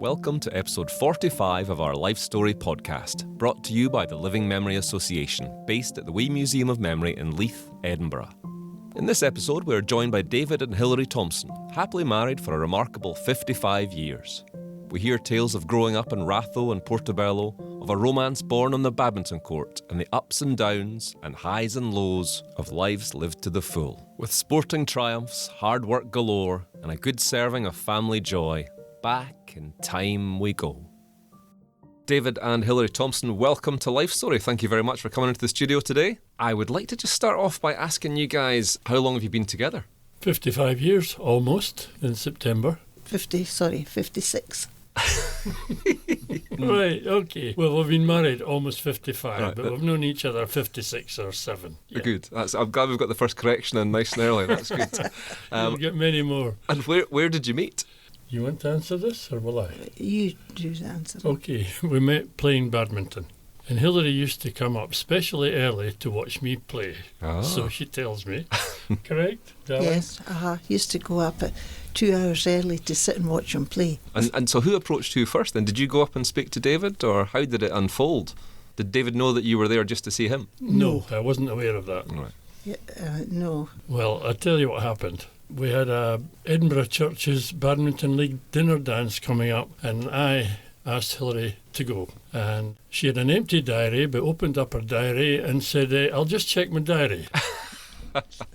Welcome to episode 45 of our Life Story podcast, brought to you by the Living Memory Association, based at the Wee Museum of Memory in Leith, Edinburgh. In this episode, we are joined by David and Hilary Thomson, happily married for a remarkable 55 years. We hear tales of growing up in Ratho and Portobello, of a romance born on the badminton court, and the ups and downs and highs and lows of lives lived to the full. With sporting triumphs, hard work galore, and a good serving of family joy, back in time we go. David and Hilary Thomson, welcome to Life Story. Thank you very much for coming into the studio today. I would like to just start off by asking you guys, how long have you been together? 55 years, almost, in September. 56. Right, okay. Well, we've been married almost 55, right, but we've known each other 56 or 7. Yeah. Good. I'm glad we've got the first correction in nice and early. That's good. We'll get many more. And where did you meet? You want to answer this, or will I? You do the answer. Okay, we met playing badminton. And Hilary used to come up especially early to watch me play. Oh. So she tells me. Correct, darling? Yes, used to go up at 2 hours early to sit and watch him play. And so who approached who first then? Did you go up and speak to David, or how did it unfold? Did David know that you were there just to see him? No, I wasn't aware of that. Right. Yeah, no. Well, I'll tell you what happened. We had a Edinburgh Church's Badminton League dinner dance coming up, and I asked Hilary to go. And she had an empty diary, but opened up her diary and said, I'll just check my diary.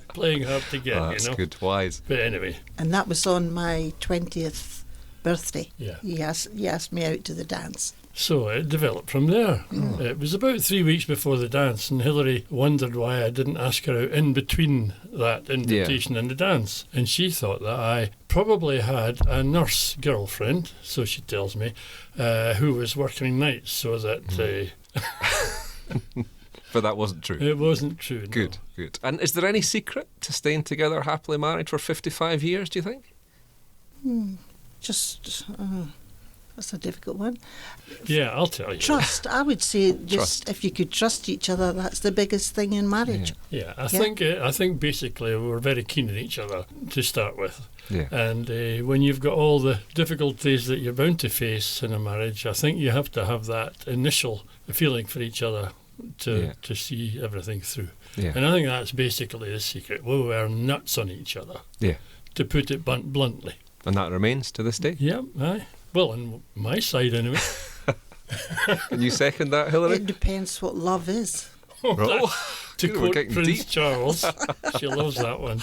Playing hard to get, That's good, wise. But anyway. And that was on my 20th birthday. Yeah. He asked me out to the dance. So it developed from there. Oh. It was about 3 weeks before the dance, and Hilary wondered why I didn't ask her out in between that invitation and the dance. And she thought that I probably had a nurse girlfriend, so she tells me, who was working nights, so that... But that wasn't true. It wasn't true. No. Good. And is there any secret to staying together happily married for 55 years, do you think? That's a difficult one. Yeah, I'll tell you. Trust. I would say just if you could trust each other, that's the biggest thing in marriage. Yeah, I think basically we were very keen on each other to start with. Yeah. And when you've got all the difficulties that you're bound to face in a marriage, I think you have to have that initial feeling for each other to see everything through. Yeah. And I think that's basically the secret. We were nuts on each other, to put it bluntly. And that remains to this day? Yeah, aye. Well, on my side anyway. Can you second that, Hilary? It depends what love is. To To quote Prince Charles, she loves that one.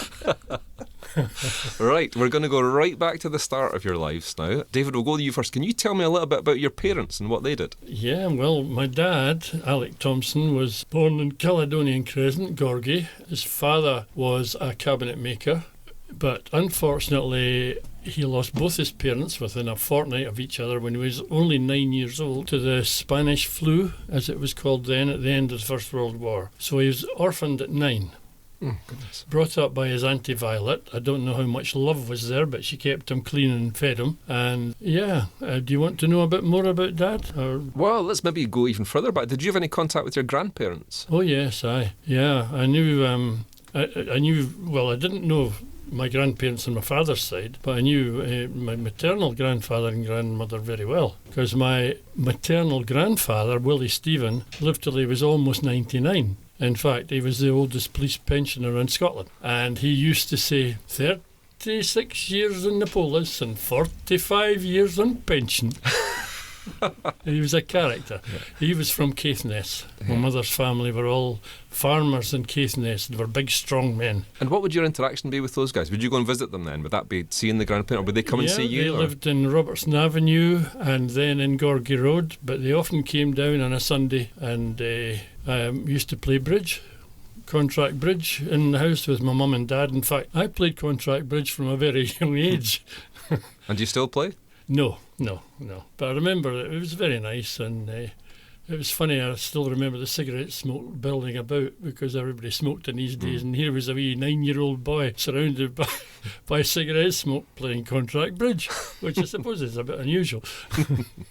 Right, we're going to go right back to the start of your lives now. David, we'll go to you first. Can you tell me a little bit about your parents and what they did? Yeah, well, my dad, Alec Thomson, was born in Caledonian Crescent, Gorgie. His father was a cabinet maker, but unfortunately he lost both his parents within a fortnight of each other when he was only 9 years old to the Spanish flu, as it was called then, at the end of the First World War. So he was orphaned at 9. Goodness. Brought up by his Auntie Violet. I don't know how much love was there, but she kept him clean and fed him. And do you want to know a bit more about Dad? Or? Well, let's maybe go even further back. Did you have any contact with your grandparents? Oh yes, I knew. I knew. Well, I didn't know my grandparents on my father's side, but I knew my maternal grandfather and grandmother very well, because my maternal grandfather, Willie Stephen, lived till he was almost 99. In fact, he was the oldest police pensioner in Scotland, and he used to say 36 years in the police and 45 years on pension. He was a character. Yeah. He was from Caithness. My mother's family were all farmers in Caithness. They were big, strong men. And what would your interaction be with those guys? Would you go and visit them then? Would that be seeing the grandparents, or would they come and see you? They lived in Robertson Avenue and then in Gorgie Road, but they often came down on a Sunday and used to play bridge. Contract bridge in the house with my mum and dad. In fact, I played contract bridge from a very young age. And do you still play? No. But I remember it was very nice, and it was funny. I still remember the cigarette smoke building about, because everybody smoked in these days, and here was a wee 9-year-old boy surrounded by cigarette smoke playing contract bridge, which I suppose is a bit unusual.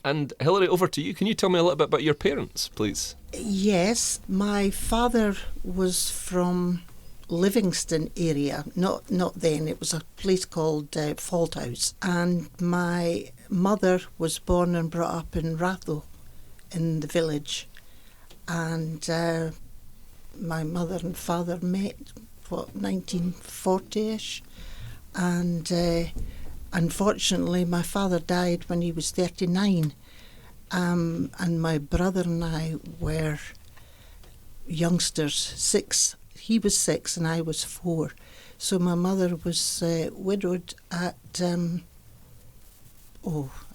And Hilary, over to you. Can you tell me a little bit about your parents, please? Yes, my father was from Livingston area, not then, it was a place called Falthouse, and my mother was born and brought up in Ratho, in the village, and my mother and father met, 1940-ish, and unfortunately my father died when he was 39, and my brother and I were youngsters, 6. He was 6 and I was 4. So my mother was widowed at a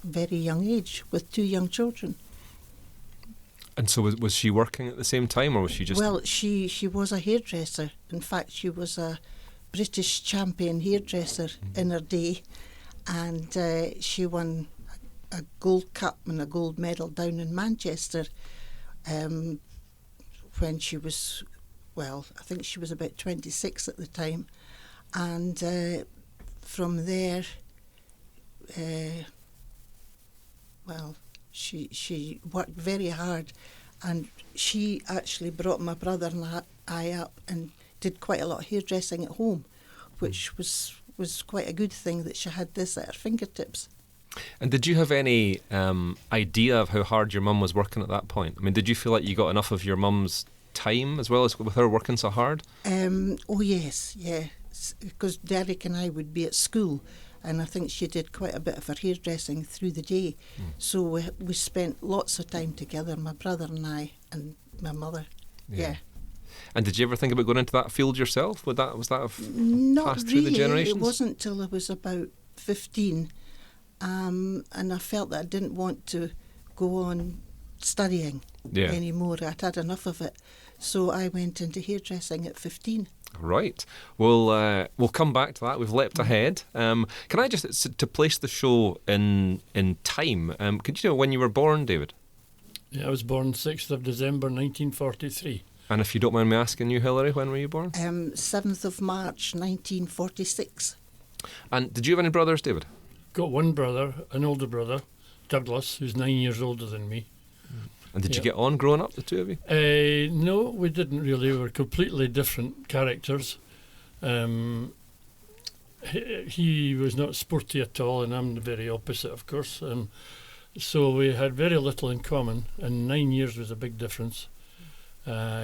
very young age with 2 young children. And so was she working at the same time, or was she just... Well, she was a hairdresser. In fact, she was a British champion hairdresser in her day, and she won a gold cup and a gold medal down in Manchester when she was, I think she was about 26 at the time. And from there, she worked very hard, and she actually brought my brother and I up and did quite a lot of hairdressing at home, which was quite a good thing that she had this at her fingertips. And did you have any idea of how hard your mum was working at that point? I mean, did you feel like you got enough of your mum's time as well as with her working so hard? Oh yes, yeah, because Derek and I would be at school, and I think she did quite a bit of her hairdressing through the day. So we spent lots of time together, my brother and I and my mother. Yeah. And did you ever think about going into that field yourself? Was that passed through the generations? It wasn't till I was about 15, and I felt that I didn't want to go on studying anymore. I'd had enough of it. So I went into hairdressing at 15. Right. We'll come back to that. We've leapt ahead. Can I just, to place the show in time, could you know when you were born, David? Yeah, I was born 6th of December 1943. And if you don't mind me asking you, Hilary, when were you born? 7th of March 1946. And did you have any brothers, David? Got one brother, an older brother, Douglas, who's 9 years older than me. And did you get on growing up, the two of you? No, we didn't really. We were completely different characters. He was not sporty at all, and I'm the very opposite, of course. So we had very little in common, and 9 years was a big difference.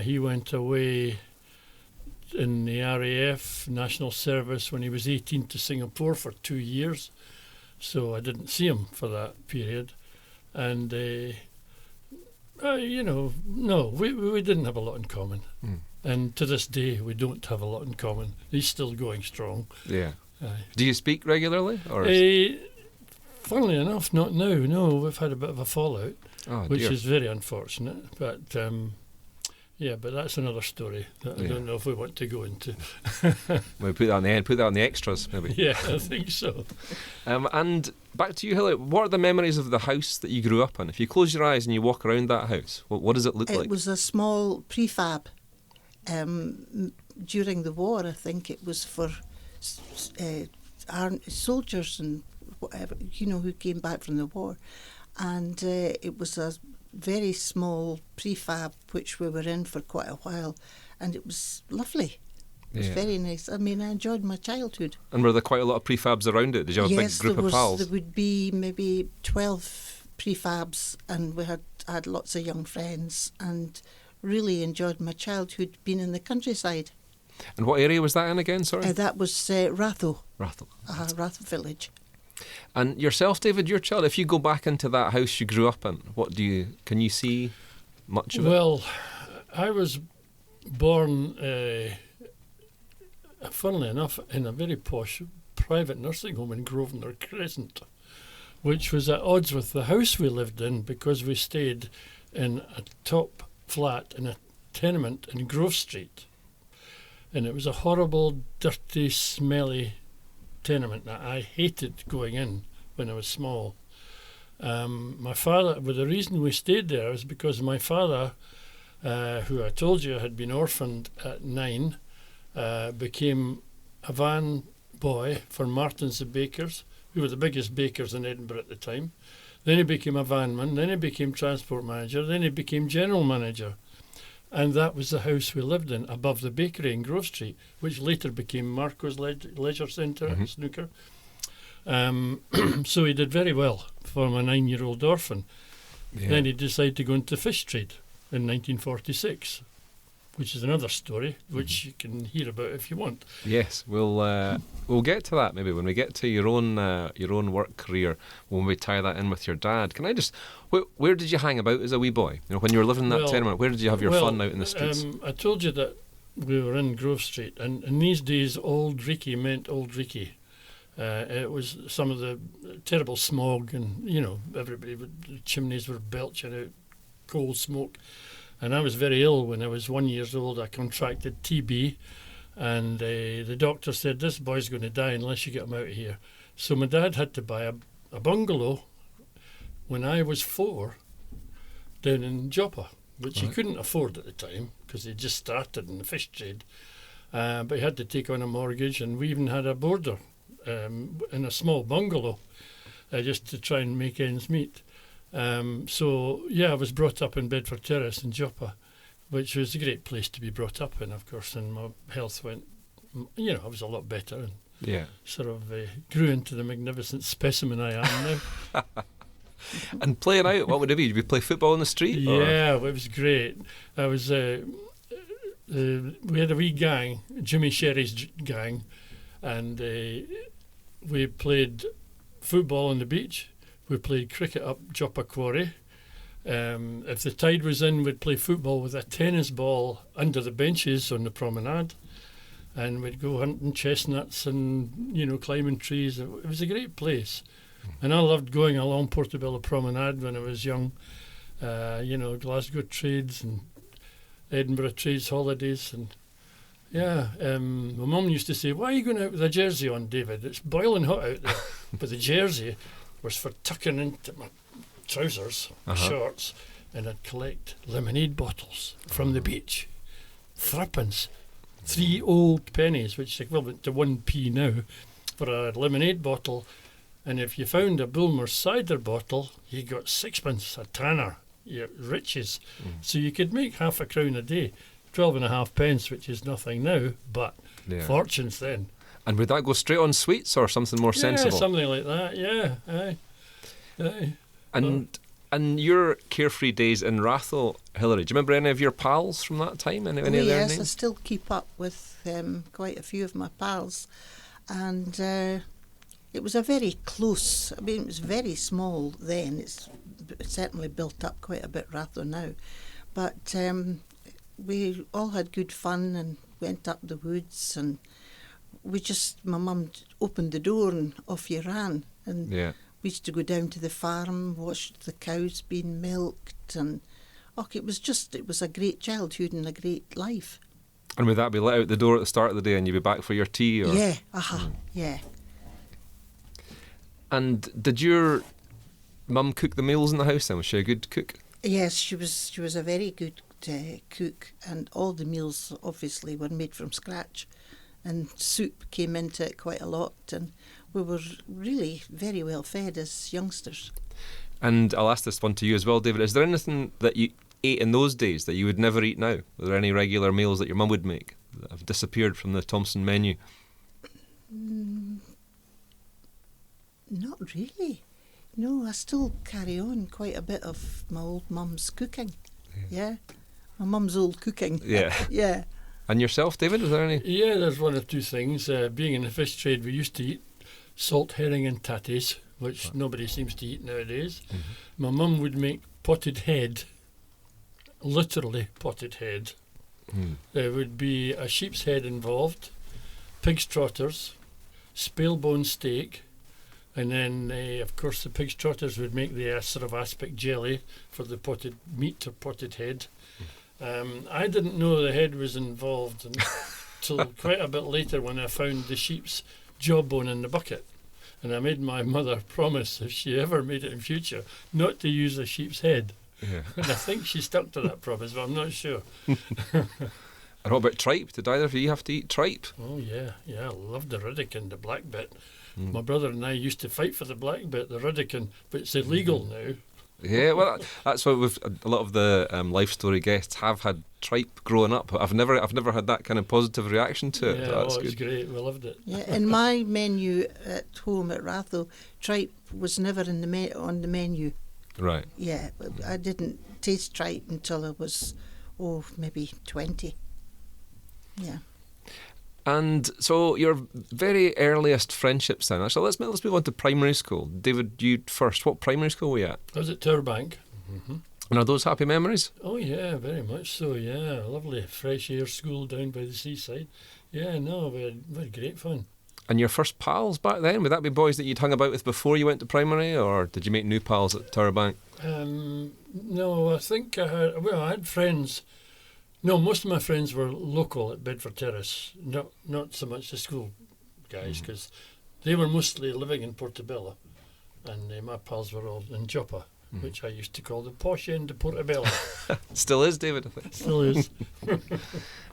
He went away in the RAF, National Service, when he was 18 to Singapore for 2 years. So I didn't see him for that period. And, no, we didn't have a lot in common. And to this day, we don't have a lot in common. He's still going strong. Yeah. Do you speak regularly? Or funnily enough, not now. No, we've had a bit of a fallout, which dear. is very unfortunate. But but that's another story that I don't know if we want to go into. We'll put that on the end. Put that on the extras, maybe. Yeah, I think so. And back to you, Hilary. What are the memories of the house that you grew up in? If you close your eyes and you walk around that house, what does it look like? It was a small prefab. During the war, I think it was for soldiers and whatever, who came back from the war. And it was a very small prefab which we were in for quite a while, and it was lovely. It was very nice. I mean, I enjoyed my childhood. And were there quite a lot of prefabs around it? Did you have a big group of pals? There would be maybe 12 prefabs, and we had lots of young friends, and really enjoyed my childhood being in the countryside. And what area was that in again, sorry? That was Ratho. Ratho. Ratho village. And yourself, David, your child, if you go back into that house you grew up in, can you see much of it? Well, I was born, funnily enough, in a very posh private nursing home in Grosvenor Crescent, which was at odds with the house we lived in because we stayed in a top flat in a tenement in Grove Street. And it was a horrible, dirty, smelly tenement that I hated going in when I was small. My father, the reason we stayed there is because my father, who I told you had been orphaned at 9, became a van boy for Martin's the Bakers, who were the biggest bakers in Edinburgh at the time. Then he became a vanman, then he became transport manager, then he became general manager. And that was the house we lived in, above the bakery in Grove Street, which later became Marco's Leisure Centre, snooker. So he did very well for my 9-year-old orphan. Yeah. Then he decided to go into the fish trade in 1946, which is another story, which you can hear about if you want. Yes, we'll get to that maybe when we get to your own work career, when we tie that in with your dad. Can I just, where did you hang about as a wee boy? You know, when you were living in that tenement, where did you have your fun out in the streets? I told you that we were in Grove Street, and in these days, Old Ricky meant Old Ricky. It was some of the terrible smog, and the chimneys were belching out coal smoke. And I was very ill when I was 1 year old. I contracted TB, and the doctor said, this boy's going to die unless you get him out of here. So my dad had to buy a bungalow when I was 4 down in Joppa, which he couldn't afford at the time because he just started in the fish trade. But he had to take on a mortgage, and we even had a boarder in a small bungalow just to try and make ends meet. I was brought up in Bedford Terrace in Joppa, which was a great place to be brought up in, of course, and my health went, I was a lot better and sort of grew into the magnificent specimen I am now. And playing out, what would it be? Did we play football in the street? Yeah, it was great. I was, we had a wee gang, Jimmy Sherry's gang, and we played football on the beach. We played cricket up Joppa Quarry. If the tide was in, we'd play football with a tennis ball under the benches on the promenade. And we'd go hunting chestnuts and, climbing trees. It was a great place. And I loved going along Portobello Promenade when I was young. Glasgow Trades and Edinburgh Trades holidays. And my mum used to say, why are you going out with a jersey on, David? It's boiling hot out there. But the jersey was for tucking into my trousers, shorts, and I'd collect lemonade bottles from the beach. Threepence. 3 old pennies, which is equivalent to 1p now, for a lemonade bottle. And if you found a Bulmer cider bottle, you got 6pence, a tanner, your riches. So you could make half a crown a day, 12.5 pence, which is nothing now, but fortunes then. And would that go straight on sweets or something more sensible? Yeah, something like that, aye. And your carefree days in Ratho, Hilary, do you remember any of your pals from that time? Any of their yes, names? I still keep up with quite a few of my pals. And it was a very close, it was very small then. It's certainly built up quite a bit, Ratho, now. But we all had good fun and went up the woods, and my mum opened the door and off you ran. And we used to go down to the farm, watch the cows being milked, and it was a great childhood and a great life. And would that be let out the door at the start of the day and you'd be back for your tea? Or? Yeah, yeah. And did your mum cook the meals in the house then? Was she a good cook? Yes, she was a very good cook, and all the meals obviously were made from scratch, and soup came into it quite a lot, and we were really very well fed as youngsters. And I'll ask this one to you as well, David. Is there anything that you ate in those days that you would never eat now? Were there any regular meals that your mum would make that have disappeared from the Thomson menu? Not really. No, I still carry on quite a bit of my old mum's cooking. Yeah. My mum's old cooking. Yeah. Yeah. And yourself, David, is there any? Yeah, there's one or two things. Being in the fish trade, we used to eat salt herring and tatties, which nobody seems to eat nowadays. My mum would make potted head, literally potted head. There would be a sheep's head involved, pig's trotters, spalebone steak, and then, of course, the pig's trotters would make the sort of aspic jelly for the potted meat or potted head. I didn't know the head was involved until quite a bit later when I found the sheep's jawbone in the bucket. And I made my mother promise, if she ever made it in future, not to use a sheep's head. Yeah. And I think she stuck to that promise, but I'm not sure. And what about tripe? Did either of you have to eat tripe? Oh, yeah, I loved the Ruddikin, the black bit. My brother and I used to fight for the black bit, the Ruddikin, but it's illegal now. Yeah, well, that's what a lot of the life story guests have had tripe growing up. I've never had that kind of positive reaction to it. Yeah, So that's it was good. great. We loved it. Yeah, in my menu at home at Ratho, tripe was never on the menu. Right. Yeah, I didn't taste tripe until I was, maybe 20. Yeah. And so your very earliest friendships then. Actually, let's move on to primary school. David, you first. What primary school were you at? I was at Towerbank. Mm-hmm. And are those happy memories? Oh yeah, very much so. Yeah, lovely fresh air school down by the seaside. Yeah, no, we had great fun. And your first pals back then, would that be boys that you'd hung about with before you went to primary, or did you make new pals at Towerbank? No, I think I had friends. No, most of my friends were local at Bedford Terrace. Not so much the school guys, because they were mostly living in Portobello, and my pals were all in Joppa, which I used to call the posh end of Portobello. Still is, David, I think. Still is.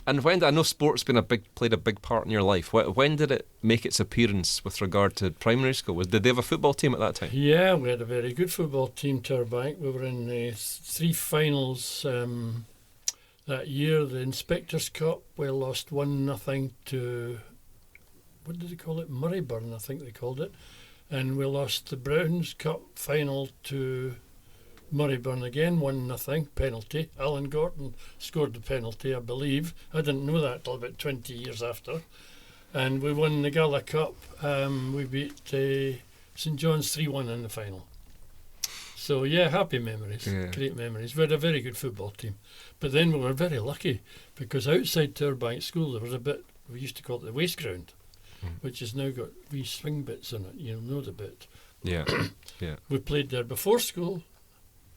And I know sport's played a big part in your life. When did it make its appearance with regard to primary school? Did they have a football team at that time? Yeah, we had a very good football team, Towerbank. We were in 3 finals that year. The Inspectors' Cup, we lost 1-0 to, what did they call it? Murrayburn, I think they called it. And we lost the Browns' Cup final to Murrayburn again, 1-0, penalty. Alan Gorton scored the penalty, I believe. I didn't know that till about 20 years after. And we won the Gala Cup. We beat St John's 3-1 in the final. So yeah, happy memories, great memories. We had a very good football team. But then we were very lucky, because outside Towerbank School there was a bit, we used to call it the waste ground, which has now got wee swing bits on it. You'll know the bit. Yeah, yeah. We played there before school,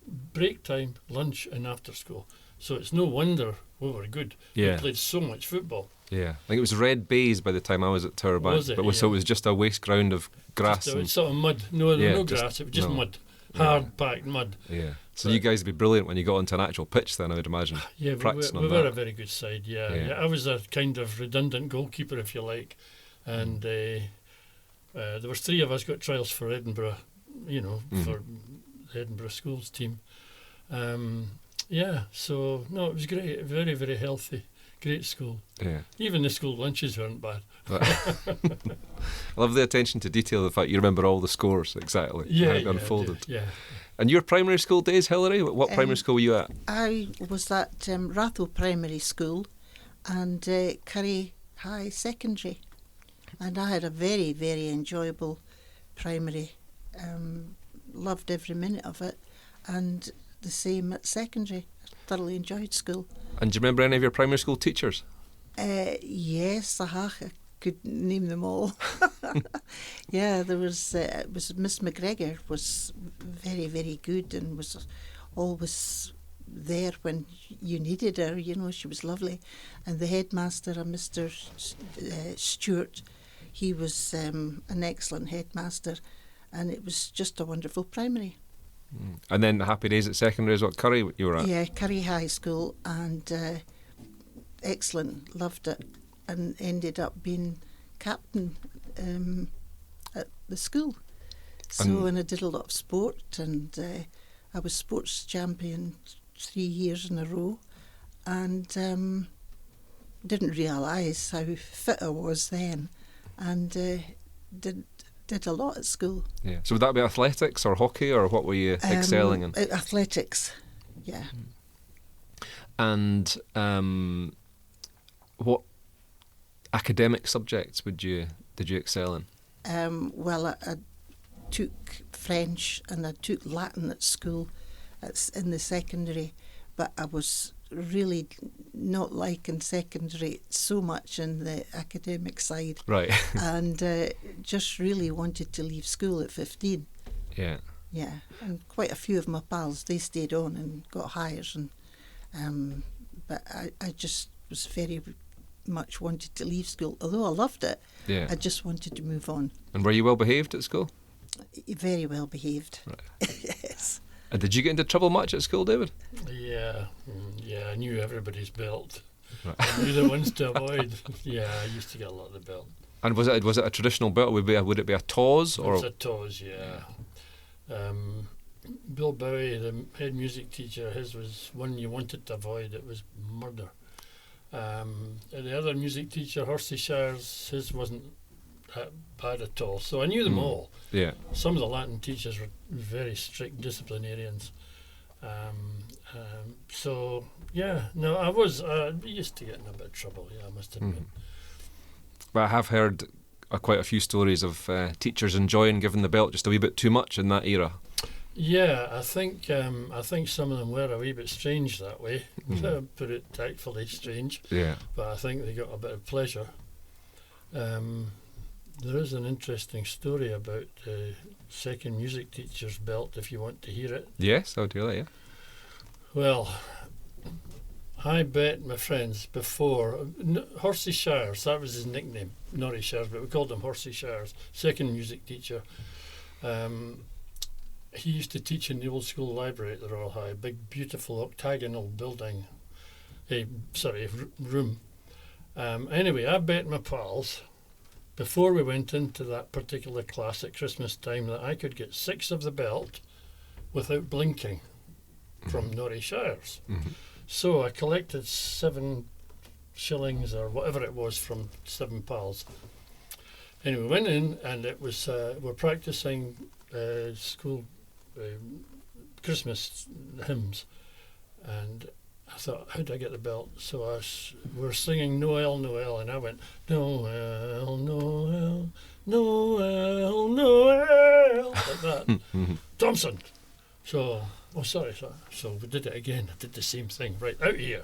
break time, lunch and after school. So it's no wonder we were good. Yeah. We played so much football. Yeah, I think it was red baize by the time I was at Towerbank. Was it? So it was just a waste ground of grass. It was sort of mud. No, there was no grass, it was just mud. Hard packed mud. Yeah. So you guys would be brilliant when you got onto an actual pitch then, I would imagine. Yeah, we were a very good side, yeah. I was a kind of redundant goalkeeper, if you like. And there was 3 of us got trials for Edinburgh, for the Edinburgh Schools team. So no, it was great, very, very healthy, great school. Yeah. Even the school lunches weren't bad. I love the attention to detail, the fact you remember all the scores exactly, how it unfolded. Yeah. And your primary school days, Hilary, what primary school were you at? I was at Ratho Primary School and Curry High Secondary. And I had a very, very enjoyable primary. Loved every minute of it. And the same at secondary. Thoroughly enjoyed school. And do you remember any of your primary school teachers? Yes, I could name them all. Yeah, there was Miss McGregor was very, very good and was always there when you needed her. She was lovely. And the headmaster, Mr. Stewart, he was an excellent headmaster, and it was just a wonderful primary. And then happy days at secondary is what, Curry you were at? Yeah, Curry High School, and excellent, loved it, and ended up being captain at the school. So, and I did a lot of sport, and I was sports champion 3 years in a row, and didn't realise how fit I was then, and did a lot at school. Yeah. So would that be athletics or hockey, or what were you excelling in? Athletics, yeah. And what academic subjects did you excel in? Well, I took French and I took Latin at school, in the secondary, but I was really not liking secondary so much in the academic side. Right. And just really wanted to leave school at 15. Yeah. Yeah, and quite a few of my pals, they stayed on and got hires, and but I just was very much wanted to leave school. Although I loved it, I just wanted to move on. And were you well behaved at school? Very well behaved. Right. Yes. And did you get into trouble much at school, David? Yeah, I knew everybody's belt. Right. I knew the ones to avoid. Yeah, I used to get a lot of the belt. And was it a traditional belt? Would it be a TAWS? It was a TAWS, yeah. Bill Bowie, the head music teacher, his was one you wanted to avoid. It was murder. And the other music teacher, Horsey Shires, his wasn't that bad at all. So I knew them all. Yeah. Some of the Latin teachers were very strict disciplinarians. So yeah, no, I used to get in a bit of trouble. Yeah, I must admit. But I have heard quite a few stories of teachers enjoying giving the belt just a wee bit too much in that era. Yeah, I think some of them were a wee bit strange that way. Put it tactfully, strange. Yeah. But I think they got a bit of pleasure. There is an interesting story about the second music teacher's belt, if you want to hear it. Yes, I'll do that, yeah. Well, I bet my friends before, Horsey Shires, that was his nickname, Norrie Shires, but we called him Horsey Shires, second music teacher. He used to teach in the old school library at the Royal High, a big, beautiful octagonal building, room. Anyway, I bet my pals, before we went into that particular class at Christmas time, that I could get 6 of the belt without blinking from Norrie Shires. So I collected 7 shillings or whatever it was from 7 pals. Anyway, we went in and it was we're practicing school Christmas hymns, and I thought, how do I get the belt? So we're singing Noel, Noel, and I went, Noel, Noel, Noel, Noel, like that. Thomson. So we did it again. I did the same thing, right out here.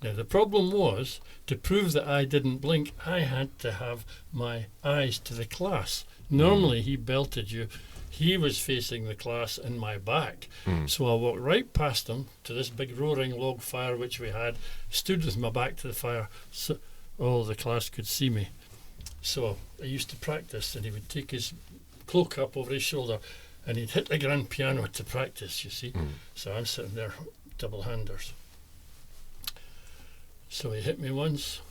Now the problem was, to prove that I didn't blink, I had to have my eyes to the class. Normally he belted you. He was facing the class in my back. So I walked right past him to this big roaring log fire which we had, stood with my back to the fire so all the class could see me. So I used to practice, and he would take his cloak up over his shoulder and he'd hit the grand piano to practice, you see. So I'm sitting there, double-handers. So he hit me once,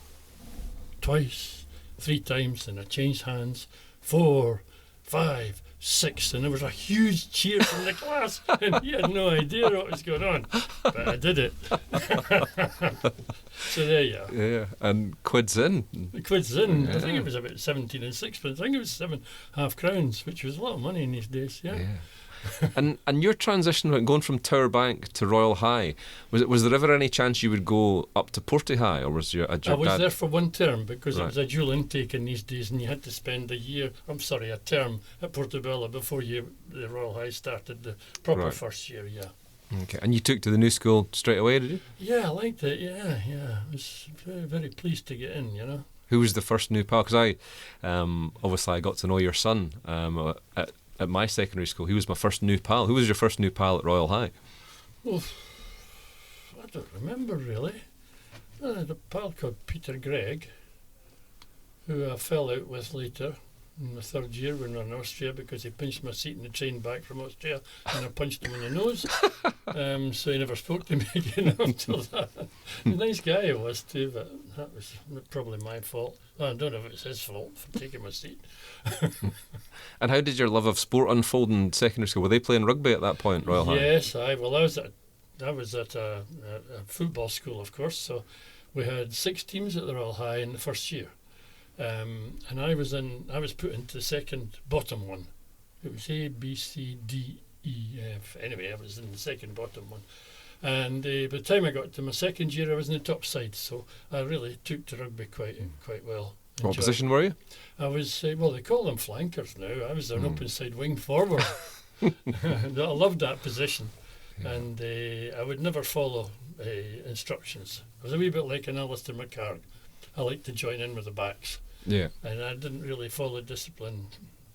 twice, 3 times, and I changed hands, 4, 5, 6, and there was a huge cheer from the class, and he had no idea what was going on, but I did it. So there you are. Yeah, and quid's in. The quid's in. I think it was about 17 and sixpence. I think it was 7.5 crowns, which was a lot of money in these days. Yeah. And your transition, going from Tower Bank to Royal High, was there ever any chance you would go up to Porty High, or was your I was there for 1 term because Right. it was a dual intake in these days, and you had to spend a term at Portobello before the Royal High started the proper Right. first year. Yeah. Okay, and you took to the new school straight away, did you? Yeah, I liked it. Yeah. I was very, very pleased to get in. You know. Who was the first new pal? Because obviously I got to know your son at my secondary school. He was my first new pal. Who was your first new pal at Royal High? Well, I don't remember really. I had a pal called Peter Gregg, who I fell out with later in the 3rd year when we were in Austria because he pinched my seat in the train back from Austria, and I punched him in the nose. So he never spoke to me again until that. A nice guy he was too, but that was probably my fault. I don't know if it's his fault for taking my seat. And how did your love of sport unfold in secondary school? Were they playing rugby at that point, Royal High? Yes, I was at a football school, of course, so we had 6 teams at the Royal High in the first year. And I was put into the second bottom one. It was A, B, C, D, E, F. Anyway, I was in the second bottom one. And by the time I got to my second year, I was in the top side, so I really took to rugby quite well. What position were you? I was, they call them flankers now. I was an open side wing forward. I loved that position. And I would never follow instructions. I was a wee bit like an Alistair McCarg. I liked to join in with the backs. Yeah. And I didn't really follow discipline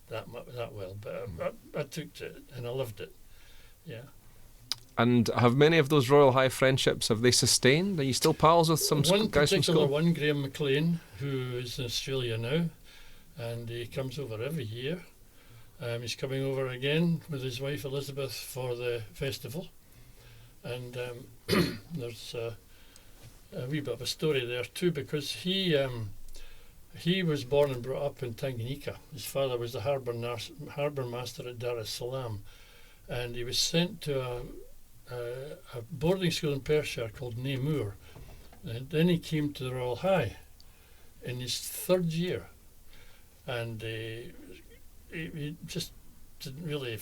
that well, but I took to it and I loved it. Yeah. And have many of those Royal High friendships, have they sustained? Are you still pals with some One guys from particular school? one, Graham McLean, who is in Australia now, and he comes over every year. He's coming over again with his wife Elizabeth for the festival. And there's a wee bit of a story there too, because he was born and brought up in Tanganyika. His father was the harbour master at Dar es Salaam, and he was sent to a boarding school in Perthshire called Namoor. And then he came to the Royal High in his third year, and he just didn't really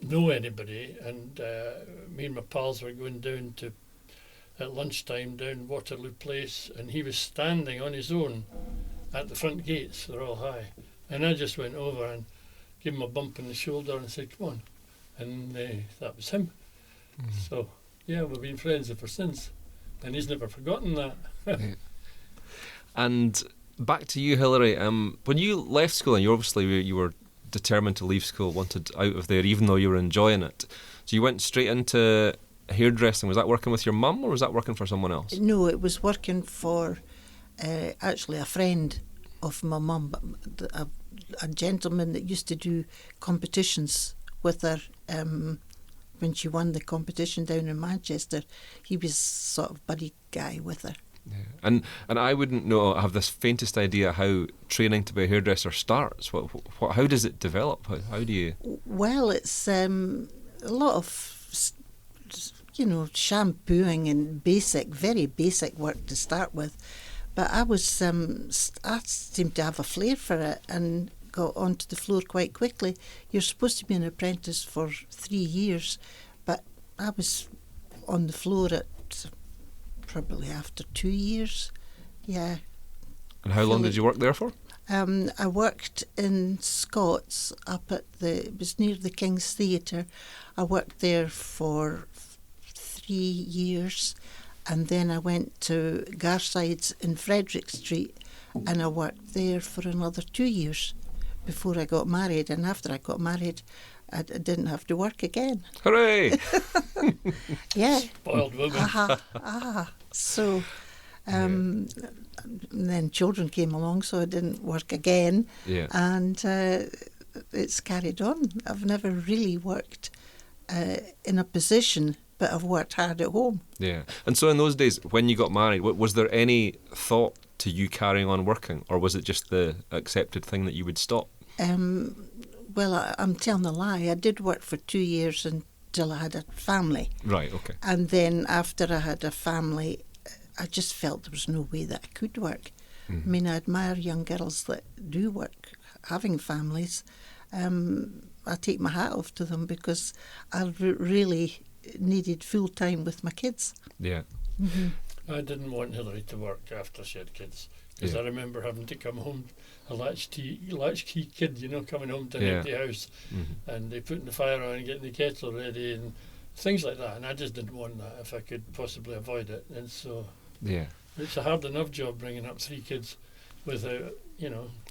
know anybody, and me and my pals were going down to, at lunchtime, down Waterloo Place, and he was standing on his own at the front gates of the Royal High, and I just went over and gave him a bump on the shoulder and said, "Come on," and that was him. So yeah, we've been friends ever since, and he's never forgotten that. Yeah. And back to you, Hilary. When you left school, and you were determined to leave school, wanted out of there, even though you were enjoying it. So you went straight into hairdressing. Was that working with your mum, or was that working for someone else? No, it was working for actually a friend of my mum, a gentleman that used to do competitions with her. When she won the competition down in Manchester, he was sort of buddy guy with her. Yeah. And I wouldn't know, have this faintest idea how training to be a hairdresser starts. How does it develop? How do you? Well, it's a lot of, shampooing and very basic work to start with. But I seemed to have a flair for it and got onto the floor quite quickly. You're supposed to be an apprentice for 3 years, but I was on the floor at probably after 2 years. Yeah. And how long did you work there for? I worked in Scots it was near the King's Theatre. I worked there for 3 years, and then I went to Garsides in Frederick Street, and I worked there for another 2 years before I got married. And after I got married, I didn't have to work again. Hooray! Yeah. Spoiled woman. So, and then children came along, so I didn't work again. Yeah. And it's carried on. I've never really worked in a position, but I've worked hard at home. Yeah. And so in those days, when you got married, was there any thought to you carrying on working, or was it just the accepted thing that you would stop? Well, I'm telling a lie. I did work for 2 years until I had a family. Right, okay. And then after I had a family, I just felt there was no way that I could work. I mean, I admire young girls that do work, having families. I take my hat off to them because I really needed full time with my kids. Yeah. Mm-hmm. I didn't want Hilary to work after she had kids, because I remember having to come home, a latchkey kid, coming home to an empty house, and they putting the fire on and getting the kettle ready and things like that, and I just didn't want that if I could possibly avoid it. And so it's a hard enough job bringing up 3 kids without,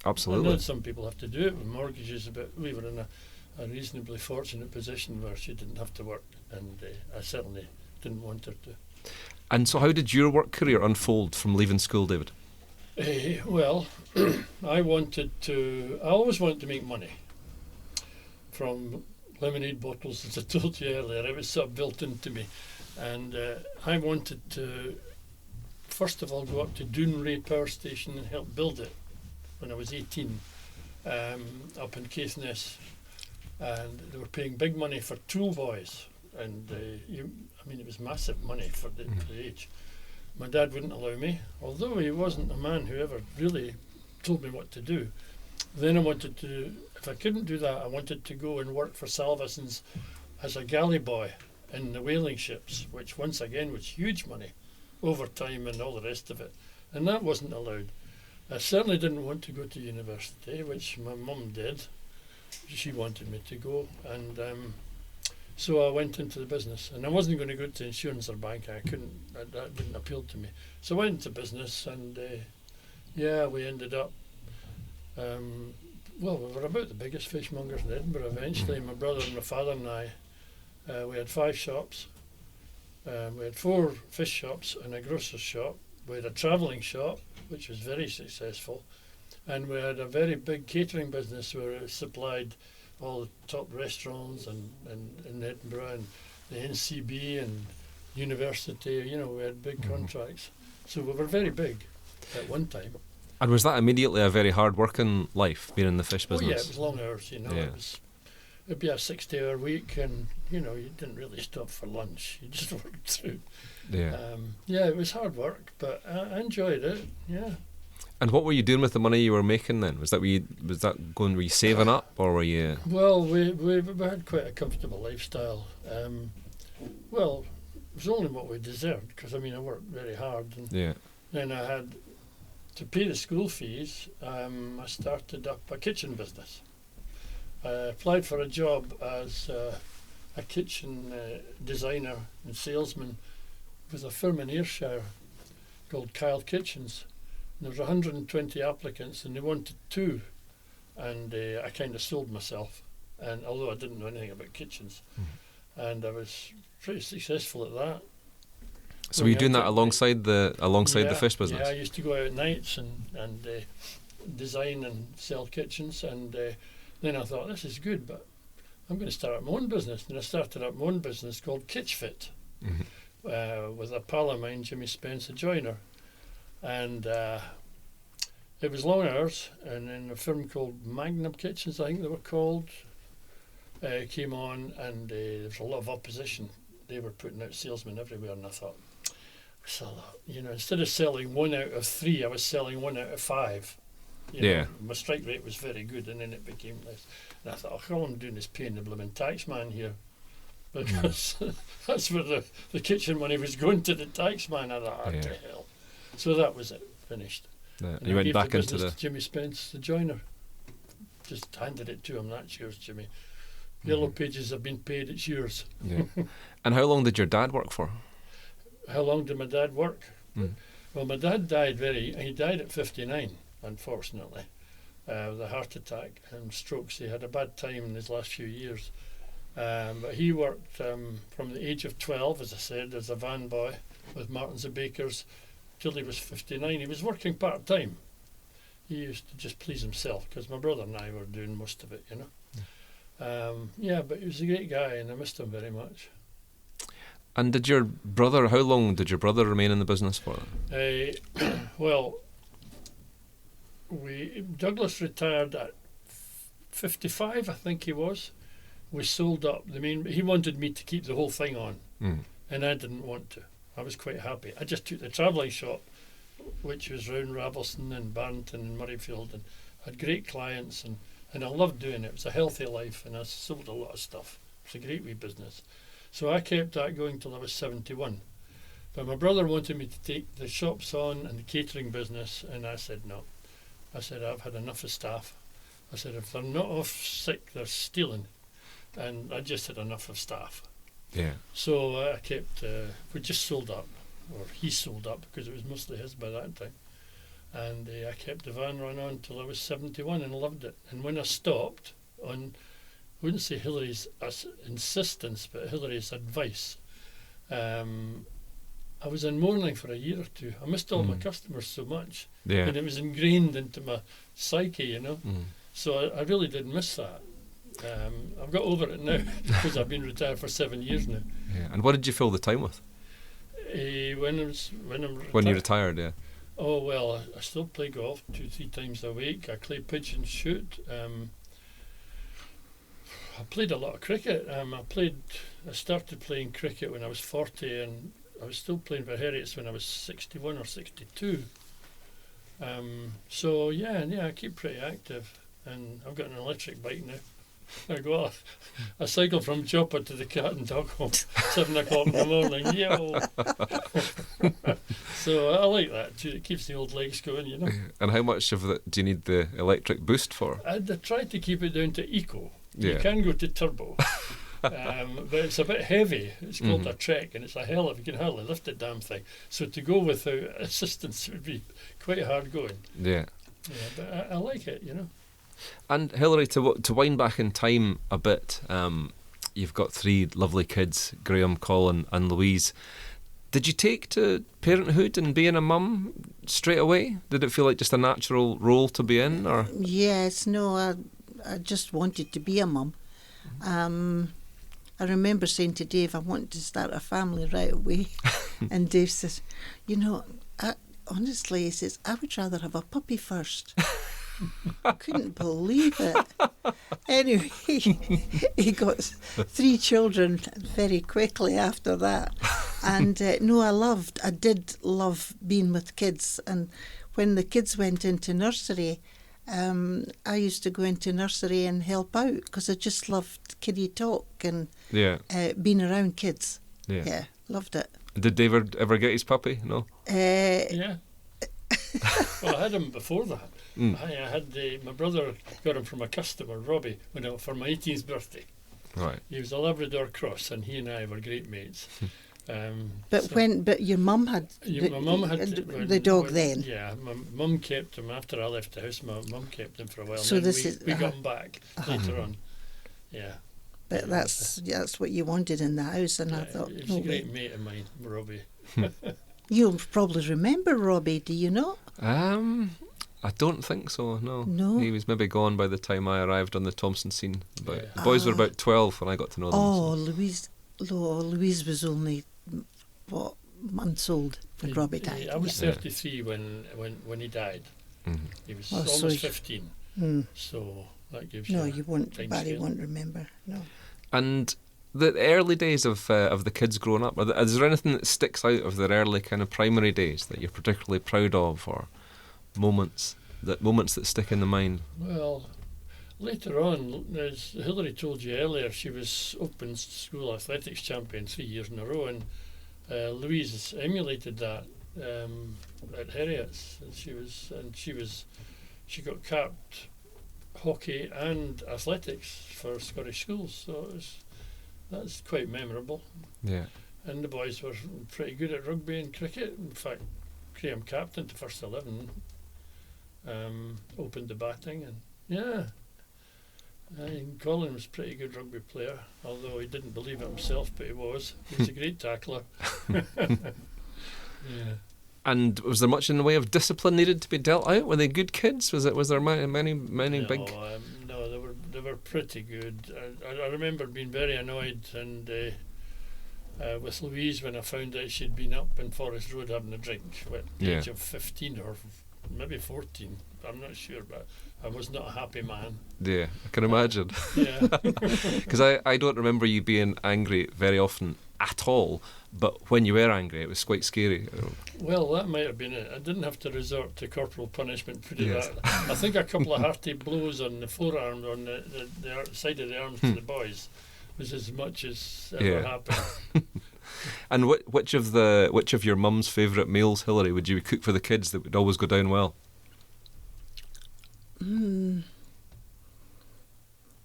Absolutely. I know some people have to do it with mortgages, but we were in a reasonably fortunate position where she didn't have to work, and I certainly didn't want her to. And so how did your work career unfold from leaving school, David? Well, I always wanted to make money from lemonade bottles, as I told you earlier. It was sort of built into me. And I wanted to, first of all, go up to Doonray Power Station and help build it when I was 18, up in Caithness. And they were paying big money for tool boys. And it was massive money for the age. My dad wouldn't allow me, although he wasn't a man who ever really told me what to do. Then I wanted to, if I couldn't do that, I wanted to go and work for Salveson's as a galley boy in the whaling ships, which once again was huge money, overtime and all the rest of it. And that wasn't allowed. I certainly didn't want to go to university, which my mum did. She wanted me to go, and so I went into the business, and I wasn't going to go to insurance or bank. I couldn't. That didn't appeal to me. So I went into business, and we ended up. We were about the biggest fishmongers in Edinburgh. Eventually, my brother and my father and I, we had 5 shops. We had 4 fish shops and a grocer's shop. We had a travelling shop, which was very successful, and we had a very big catering business where it supplied all the top restaurants and in Edinburgh, and the NCB and university. We had big contracts, so we were very big at one time. And was that immediately a very hard working life, being in the fish business? Oh yeah, it was long hours. It was it'd be a 60-hour week, and you didn't really stop for lunch. You just worked through. Yeah. It was hard work, but I enjoyed it. Yeah. And what were you doing with the money you were making then? Were you saving up, or were you? Well, we had quite a comfortable lifestyle. Well, it was only what we deserved, because I worked very hard, and then I had to pay the school fees. I started up a kitchen business. I applied for a job as a kitchen designer and salesman with a firm in Ayrshire called Kyle Kitchens. And there was 120 applicants, and they wanted 2, and I kind of sold myself. And although I didn't know anything about kitchens, and I was pretty successful at that. So were you doing that alongside the fish business? Yeah, I used to go out at nights and design and sell kitchens, and then I thought, this is good, but I'm going to start up my own business. And I started up my own business called Kitchfit with a pal of mine, Jimmy Spence, a joiner. And it was long hours, and then a firm called Magnum Kitchens, I think they were called, came on, and there was a lot of opposition. They were putting out salesmen everywhere, and I thought, instead of selling 1 out of 3, I was selling 1 out of 5. My strike rate was very good, and then it became less. And I thought, all I'm doing is paying the blooming tax man here, because that's where the kitchen money was going, to the tax man. I thought, to hell. So that was it, finished. Yeah. And you went back into to Jimmy Spence, the joiner. Just handed it to him. That's yours, Jimmy. Yellow Pages have been paid. It's yours. Yeah. And how long did your dad work for? How long did my dad work? Well, my dad died he died at 59, unfortunately, with a heart attack and strokes. He had a bad time in his last few years. But he worked from the age of 12, as I said, as a van boy with Martins and Bakers, till he was 59. He was working part-time. He used to just please himself, because my brother and I were doing most of it, but he was a great guy, and I missed him very much. And how long did your brother remain in the business for? Well, Douglas retired at 55, I think he was. We sold up. He wanted me to keep the whole thing on, and I didn't want to. I was quite happy. I just took the travelling shop, which was round Ravelston and Barrington and Murrayfield, and had great clients, and I loved doing it. It was a healthy life, and I sold a lot of stuff. It was a great wee business. So I kept that going till I was 71. But my brother wanted me to take the shops on and the catering business, and I said no. I said, I've had enough of staff. I said, if they're not off sick, they're stealing. And I just had enough of staff. Yeah. So I kept, we just sold up, or he sold up, because it was mostly his by that time. And I kept the van run on till I was 71 and loved it. And when I stopped, on, I wouldn't say Hilary's insistence, but Hilary's advice, I was in mourning for a year or 2. I missed all my customers so much. Yeah. And it was ingrained into my psyche, So I really did miss that. I've got over it now, because I've been retired for 7 years now. Yeah. And what did you fill the time with? When you retired, yeah. Oh, well, I still play golf 2-3 times a week. I play pitch and shoot. I played a lot of cricket. I started playing cricket when I was 40, and I was still playing for Heriots when I was 61 or 62. So I keep pretty active, and I've got an electric bike now. I cycle from Chopper to the Cat and Dog Home 7 o'clock in the morning. So I like that too. It keeps the old legs going, And how much of that do you need the electric boost for? I tried to keep it down to eco. Yeah. You can go to turbo, but it's a bit heavy. It's called a Trek, and it's a hell of, you can hardly lift the damn thing. So to go without assistance would be quite hard going. Yeah. Yeah, but I like it, And Hilary, to wind back in time a bit, you've got 3 lovely kids, Graham, Colin and Louise. Did you take to parenthood and being a mum straight away? Did it feel like just a natural role to be in? Or? Yes, no, I just wanted to be a mum. I remember saying to Dave, I want to start a family right away. And Dave says, honestly, he says, I would rather have a puppy first. I couldn't believe it. Anyway, he got 3 children very quickly after that. And no, I did love being with kids. And when the kids went into nursery, I used to go into nursery and help out because I just loved kiddie talk and being around kids. Yeah, loved it. Did David ever get his puppy? No? Yeah. Well, I had him before that. I had my brother got him from a customer, Robbie, for my 18th birthday. Right. He was a Labrador cross, and he and I were great mates. But your mum had my mum had the dog then. Yeah, my mum kept him after I left the house. My mum kept him for a while. So and we got him back later on. Yeah. But that's what you wanted in the house, and I thought, he's a great mate of mine, Robbie. You'll probably remember Robbie, do you not? I don't think so, no. No? He was maybe gone by the time I arrived on the Thomson scene. But the boys were about 12 when I got to know them. Oh, Louise was only, months old when Robbie died. I was 33 when he died. Mm-hmm. He was almost 15. So that gives you... No, you won't. Barry won't remember, no. And the early days of the kids growing up, is there anything that sticks out of their early kind of primary days that you're particularly proud of, or moments that stick in the mind? Well, later on, as Hilary told you earlier, she was Open School Athletics champion 3 years in a row, and Louise emulated that at Heriots. And she got capped hockey and athletics for Scottish schools, so that's quite memorable. Yeah. And the boys were pretty good at rugby and cricket. In fact, Graham captained the first 11, opened the batting, and Colin was a pretty good rugby player, although he didn't believe it himself, but he was. He was a great tackler. Yeah. And was there much in the way of discipline needed to be dealt out? Were they good kids? Was there many big? No, they were pretty good. I remember being very annoyed and with Louise when I found out she'd been up in Forest Road having a drink at the age of 15 or maybe 14. I'm not sure, but I was not a happy man. Yeah, I can imagine. Yeah. Because I don't remember you being angry very often at all, but when you were angry, it was quite scary. Well, that might have been it. I didn't have to resort to corporal punishment, put it that. I think a couple of hearty blows on the forearm, on the side of the arms to the boys, was as much as ever happened. And which of your mum's favourite meals, Hilary, would you cook for the kids that would always go down well?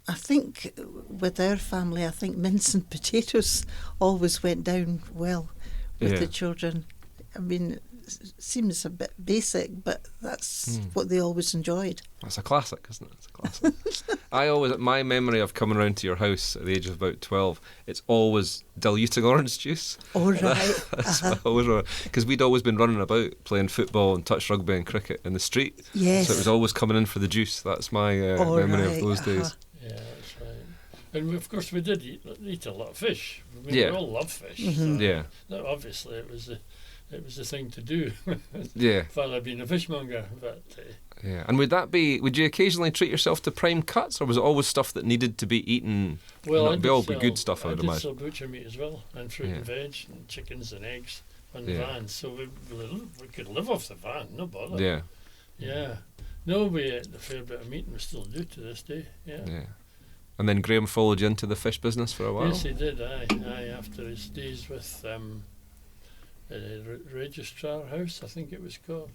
I think with our family, I think mince and potatoes always went down well with the children. I mean, it seems a bit basic, but that's what they always enjoyed. That's a classic, isn't it? It's a classic. My memory of coming round to your house at the age of about 12, it's always diluting orange juice. Oh, right. Because we'd always been running about playing football and touch rugby and cricket in the street. Yes. So it was always coming in for the juice. That's my memory of those days. Yeah, that's right. And of course we did eat a lot of fish. We all love fish. Mm-hmm. So obviously it was the thing to do. Yeah. Father being a fishmonger, but. Yeah, and would you occasionally treat yourself to prime cuts, or was it always stuff that needed to be eaten? Well, it'd all be good stuff, I would imagine. I did sell butcher meat as well, and fruit and veg, and chickens and eggs on the van, so we could live off the van, no bother. Yeah. Yeah. No, we ate a fair bit of meat, and we still do to this day, yeah. And then Graham followed you into the fish business for a while? Yes, he did, aye, after his days with Registrar House, I think it was called,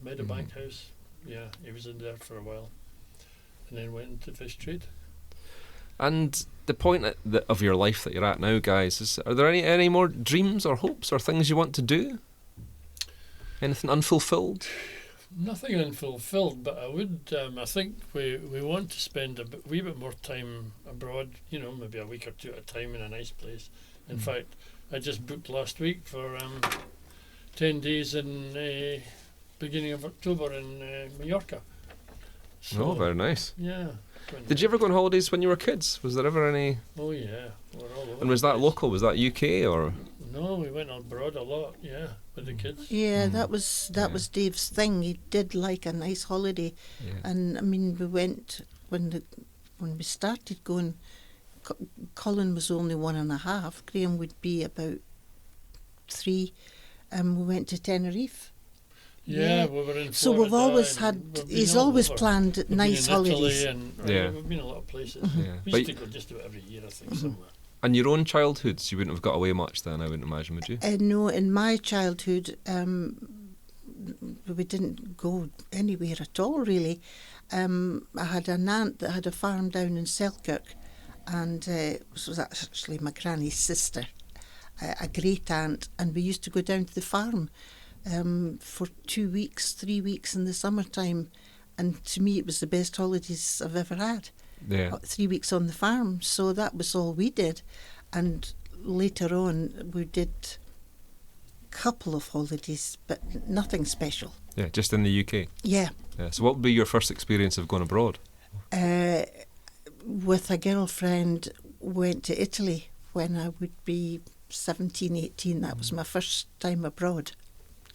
Meadowbank House. Yeah, he was in there for a while, and then went into fish trade. And the point of your life that you're at now, guys, are there any more dreams or hopes or things you want to do? Anything unfulfilled? Nothing unfulfilled, but I would. I think we want to spend a wee bit more time abroad. Maybe a week or two at a time in a nice place. In fact, I just booked last week for 10 days in beginning of October in Mallorca. So, very nice. Yeah. Did you ever go on holidays when you were kids? Was there ever any? Oh yeah, we're all over. And was that local? Was that UK or? No, we went abroad a lot. Yeah, with the kids. Yeah, that was Dave's thing. He did like a nice holiday, and I mean we went when when we started going, Colin was only 1.5. Graham would be about 3, and we went to Tenerife. Yeah, we were in Florida. So we've always he's always planned we've nice been in holidays. Italy and we've been a lot of places. Yeah. We used to go just about every year, I think, somewhere. And your own childhoods, you wouldn't have got away much then, I wouldn't imagine, would you? No, in my childhood, we didn't go anywhere at all, really. I had an aunt that had a farm down in Selkirk, and it was actually my granny's sister, a great aunt, and we used to go down to the farm for 2 weeks, 3 weeks in the summertime, and to me it was the best holidays I've ever had. Yeah. 3 weeks on the farm, so that was all we did. And later on we did a couple of holidays, but nothing special. Yeah, just in the UK. Yeah. So what would be your first experience of going abroad? With a girlfriend, went to Italy when I would be 17, 18. That was my first time abroad.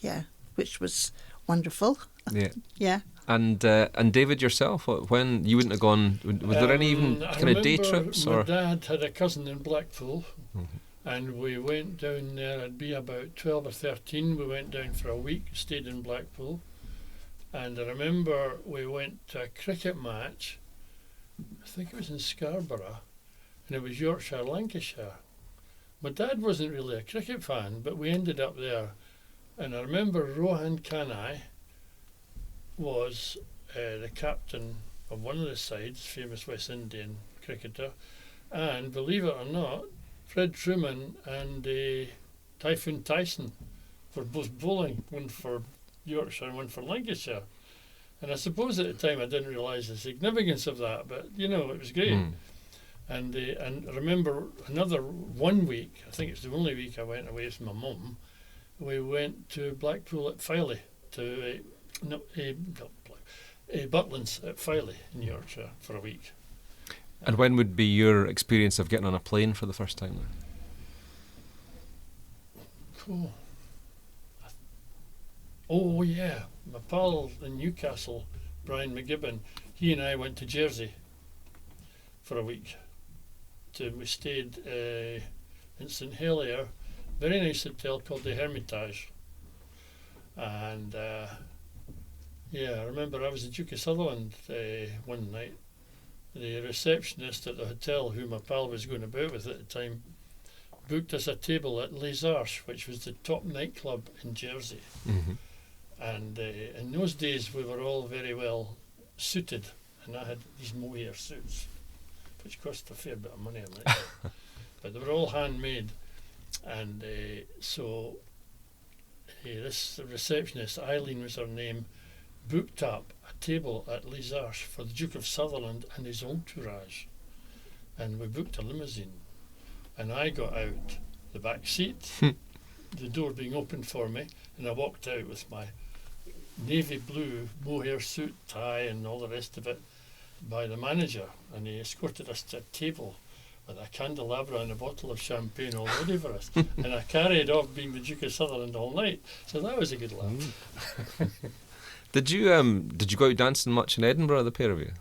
Yeah, which was wonderful. Yeah. Yeah. And David, yourself, when you wouldn't have gone, was there any even kind of day trips? My Or dad had a cousin in Blackpool, and we went down there. I'd be about 12 or 13. We went down for a week, stayed in Blackpool, and I remember we went to a cricket match. I think it was in Scarborough, and it was Yorkshire, Lancashire. My dad wasn't really a cricket fan, but we ended up there, and I remember Rohan Kanai was the captain of one of the sides, famous West Indian cricketer, and believe it or not, Fred Truman and Typhoon Tyson were both bowling, one for Yorkshire and one for Lancashire. And I suppose at the time I didn't realise the significance of that, but you know, it was great. And I remember another 1 week, I think it's the only week I went away with my mum, we went to Blackpool at Filey, to Butlins at Filey in Yorkshire for a week. And when would be your experience of getting on a plane for the first time then? Cool. Oh yeah, my pal in Newcastle, Brian McGibbon, he and I went to Jersey for a week. We stayed in St Helier, very nice hotel called the Hermitage. And I remember I was the Duke of Sutherland one night. The receptionist at the hotel, who my pal was going about with at the time, booked us a table at Les Arches, which was the top nightclub in Jersey. And in those days we were all very well suited, and I had these mohair suits, which cost a fair bit of money, I might say. But they were all handmade, and so this receptionist, Eileen was her name, booked up a table at Les Arches for the Duke of Sutherland and his entourage, and we booked a limousine, and I got out the back seat, the door being opened for me, and I walked out with my navy blue mohair suit, tie and all the rest of it by the manager, and he escorted us to a table with a candelabra and a bottle of champagne all ready for us. And I carried off being the Duke of Sutherland all night, so that was a good laugh. Did you go out dancing much in Edinburgh, the pair of you?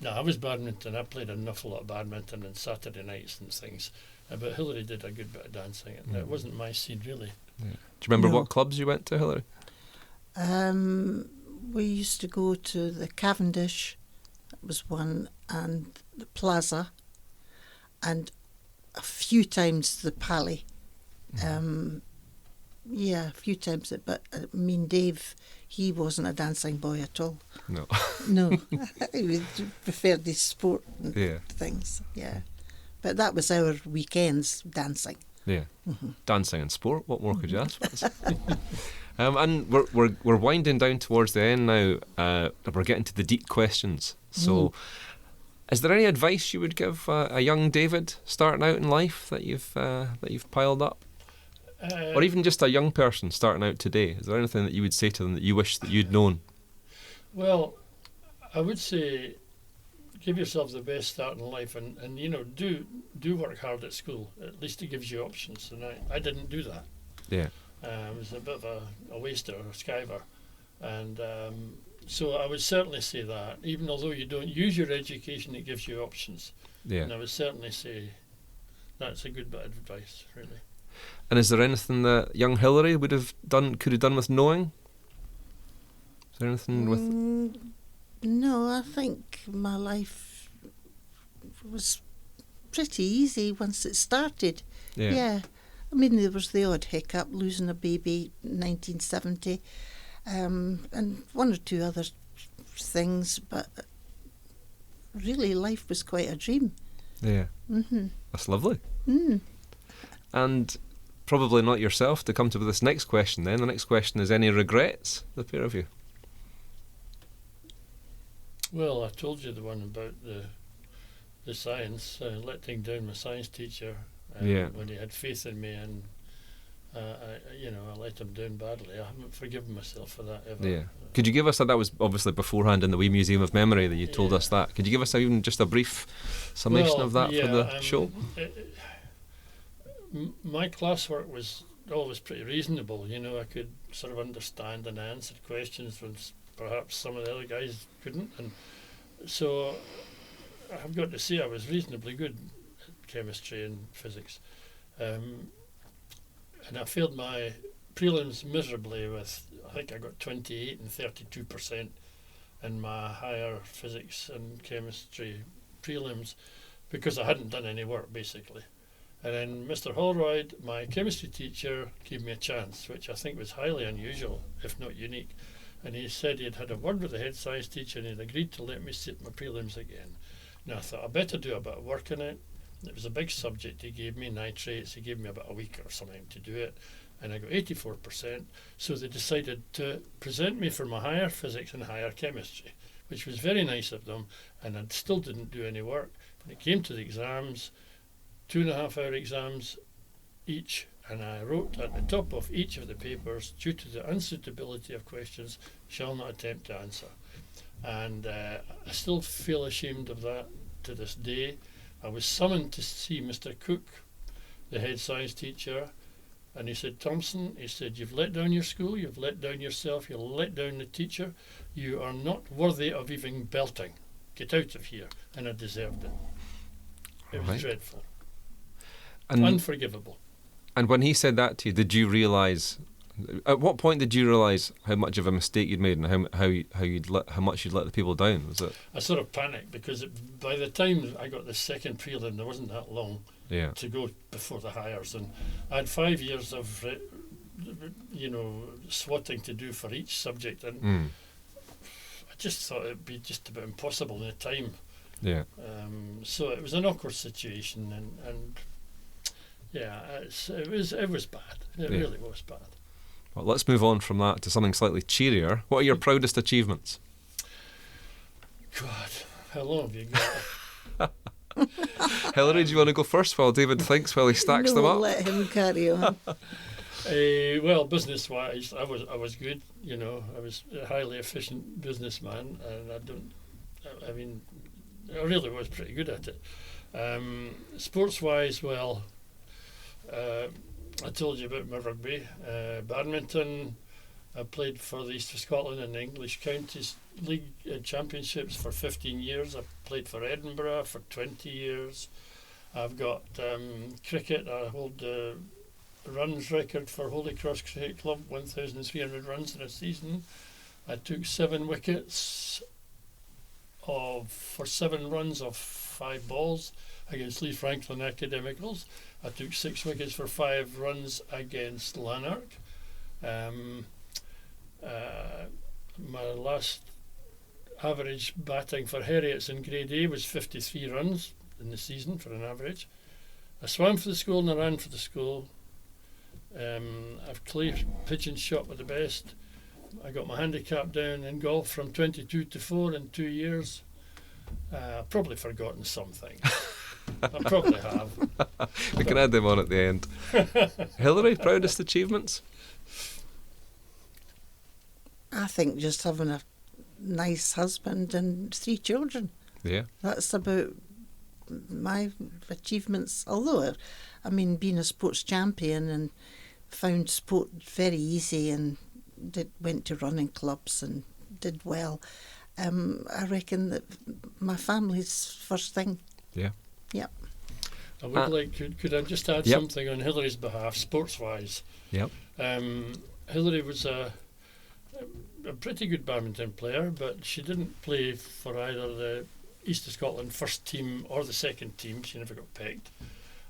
No, I was badminton. I played an awful lot of badminton on Saturday nights and things. But Hilary did a good bit of dancing, and it wasn't my scene really. Yeah. Do you remember No. what clubs you went to, Hilary? We used to go to the Cavendish, that was one, and the Plaza, and a few times the Pally. A few times, but I mean, Dave, he wasn't a dancing boy at all. No. No, he preferred the sport and Yeah. things, yeah. But that was our weekends, dancing. Yeah. Dancing and sport, what more could you ask for? And we're winding down towards the end now. We're getting to the deep questions. So, is there any advice you would give a young David starting out in life that you've piled up, or even just a young person starting out today? Is there anything that you would say to them that you wish that you'd known? Well, I would say give yourself the best start in life, and do work hard at school. At least it gives you options, and I didn't do that. Yeah. I was a bit of a waster, a skiver, and So I would certainly say that, even although you don't use your education, it gives you options. Yeah. And I would certainly say that's a good bit of advice, really. And is there anything that young Hilary could have done with knowing? Is there anything with... No, I think my life was pretty easy once it started. Yeah. I mean, there was the odd hiccup, losing a baby in 1970, and one or two other things, but really life was quite a dream. Yeah. Mm-hmm. That's lovely. Mm. And probably not yourself to come to this next question then. The next question is, any regrets, the pair of you? Well, I told you the one about the science, letting down my science teacher when he had faith in me, and I let him down badly. I haven't forgiven myself for that ever. Yeah. Could you give us that was obviously beforehand in the Wee Museum of Memory that you told us that. Could you give us even just a brief summation of that for the show? My classwork was always pretty reasonable. I could sort of understand and answer questions when perhaps some of the other guys couldn't, and so I've got to say I was reasonably good at chemistry and physics, and I failed my prelims miserably with, I think I got 28 and 32% in my higher physics and chemistry prelims because I hadn't done any work basically. And then Mr. Holroyd, my chemistry teacher, gave me a chance, which I think was highly unusual, if not unique. And he said he'd had a word with the head science teacher and he'd agreed to let me sit my prelims again. Now I thought I better do a bit of work on it. It was a big subject he gave me, nitrates. He gave me about a week or something to do it, and I got 84%. So they decided to present me for my higher physics and higher chemistry, which was very nice of them, and I still didn't do any work. When it came to the exams, 2.5-hour exams each, and I wrote at the top of each of the papers, due to the unsuitability of questions, shall not attempt to answer. And I still feel ashamed of that to this day. I was summoned to see Mr. Cook, the head science teacher, and he said, Thomson, he said, you've let down your school, you've let down yourself, you've let down the teacher, you are not worthy of even belting. Get out of here. And I deserved it. It was dreadful. And unforgivable. And when he said that to you, did you realise, at what point did you realise how much of a mistake you'd made and how much you'd let the people down? Was it? I sort of panicked because by the time I got the second prelim, there wasn't that long to go before the hires, and I had 5 years of swatting to do for each subject, and I just thought it'd be just about impossible in the time. Yeah. So it was an awkward situation, and it was bad. It really was bad. Well, let's move on from that to something slightly cheerier. What are your proudest achievements? God, how long have you got? Hilary, do you want to go first while David thinks, while he stacks them up? Let him carry on. Well, business-wise, I was good. I was a highly efficient businessman, and I really was pretty good at it. Sports-wise, well, I told you about my rugby, badminton. I played for the East of Scotland in the English Counties League Championships for 15 years. I played for Edinburgh for 20 years. I've got cricket. I hold the runs record for Holy Cross Cricket Club, 1,300 runs in a season. I took 7 wickets for 7 runs of 5 balls against Lee Franklin Academicals. I took 6 wickets for 5 runs against Lanark. My last average batting for Heriots in Grade A was 53 runs in the season for an average. I swam for the school and I ran for the school. I've clay pigeon shot with the best. I got my handicap down in golf from 22 to 4 in 2 years. I've probably forgotten something. I probably have. We can add them on at the end. Hilary, proudest achievements? I think just having a nice husband and 3 children. Yeah. That's about my achievements. Although, being a sports champion and found sport very easy and went to running clubs and did well. I reckon that my family's first thing. Yeah. Yep. I would like, could I just add something on Hilary's behalf, sports-wise? Yep. Hilary was a pretty good badminton player, but she didn't play for either the East of Scotland first team or the second team. She never got picked.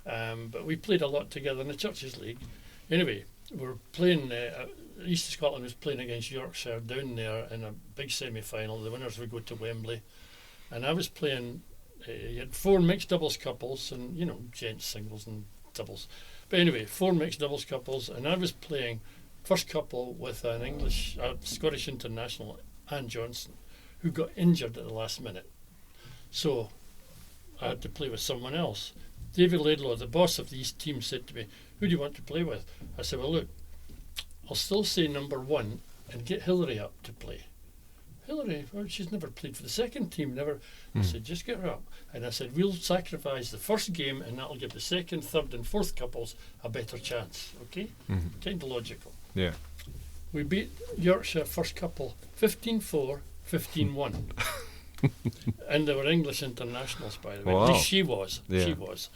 But we played a lot together in the Churches League. Anyway, we were playing, East of Scotland was playing against Yorkshire down there in a big semi-final. The winners would go to Wembley. And I was playing, you had 4 mixed doubles couples and, gents singles and doubles. But anyway, 4 mixed doubles couples, and I was playing first couple with an Scottish international, Anne Johnson, who got injured at the last minute. So I had to play with someone else. David Laidlaw, the boss of the East team, said to me, "Who do you want to play with?" I said, "Well, look, I'll still say number 1 and get Hilary up to play." Hilary, well, she's never played for the second team, never. I said, "Just get her up." And I said, "We'll sacrifice the first game and that'll give the second, third and fourth couples a better chance." Okay? Kind of logical. Yeah. We beat Yorkshire first couple 15-4, 15-1. And they were English internationals, by the way. Wow. At least she was. Yeah. She was.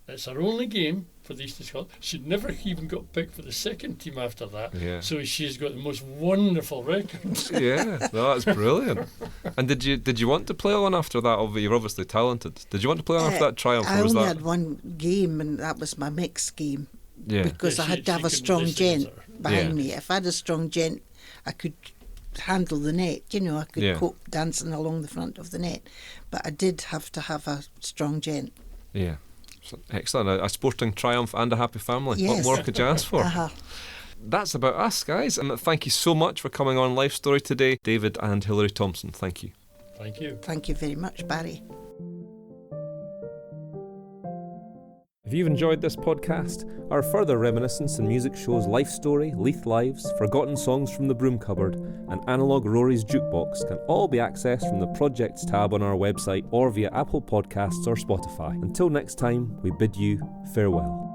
It's her only game for the East of Scotland. She'd never even got picked for the second team after that. Yeah. So she's got the most wonderful record. Yeah, no, that's brilliant. And did you want to play on after that? You're obviously talented. Did you want to play on after that triumph? I or was only that... had one game, and that was my mixed game. Yeah. Because I had to have a strong gent behind me. If I had a strong gent, I could handle the net. I could cope dancing along the front of the net. But I did have to have a strong gent. Yeah. Excellent. A sporting triumph and a happy family. Yes. What more could you ask for? That's about us, guys. And thank you so much for coming on Life Story today, David and Hilary Thomson. Thank you. Thank you. Thank you very much, Barry. If you've enjoyed this podcast, our further reminiscence and music shows Life Story, Leith Lives, Forgotten Songs from the Broom Cupboard, and Analog Rory's Jukebox can all be accessed from the Projects tab on our website or via Apple Podcasts or Spotify. Until next time, we bid you farewell.